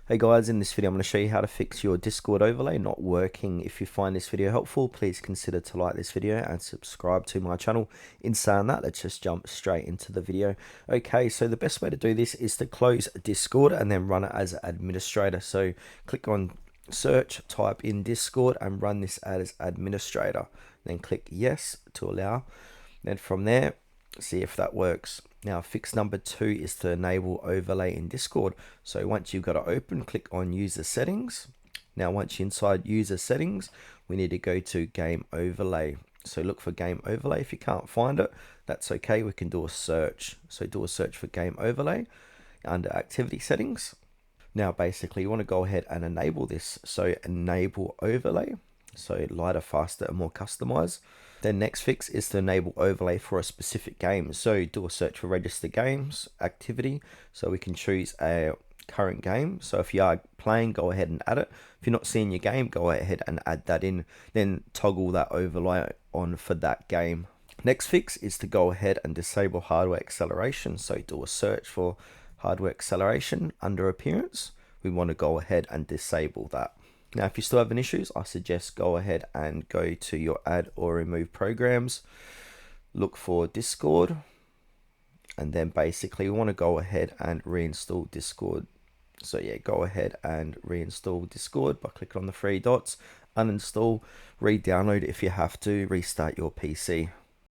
Hey guys, in this video I'm going to show you how to fix your Discord overlay not working. If you find this video helpful, please consider to like this video and subscribe to my channel. In saying that, let's just jump straight into the video. Okay, so the best way to do this is to close Discord and then run it as administrator. So click on search, type in Discord and run this as administrator. Then click yes to allow. Then from there, see if that works. Now, fix number 2 is to enable overlay in Discord. So once you've got it open, click on user settings. Now, once you're inside user settings, we need to go to game overlay. So look for game overlay. If you can't find it, that's okay. We can do a search. So do a search for game overlay under activity settings. Now, basically, you want to go ahead and enable this. So enable overlay. So lighter, faster, and more customized. Then next fix is to enable overlay for a specific game. So do a search for register games, activity. So we can choose a current game. So if you are playing, go ahead and add it. If you're not seeing your game, go ahead and add that in. Then toggle that overlay on for that game. Next fix is to go ahead and disable hardware acceleration. So do a search for hardware acceleration under appearance. We want to go ahead and disable that. Now, if you're still having issues, I suggest go ahead and go to your add or remove programs, look for Discord, and then basically we want to go ahead and reinstall Discord. So yeah, go ahead and reinstall Discord by clicking on the three dots, uninstall, re-download if you have to, restart your PC.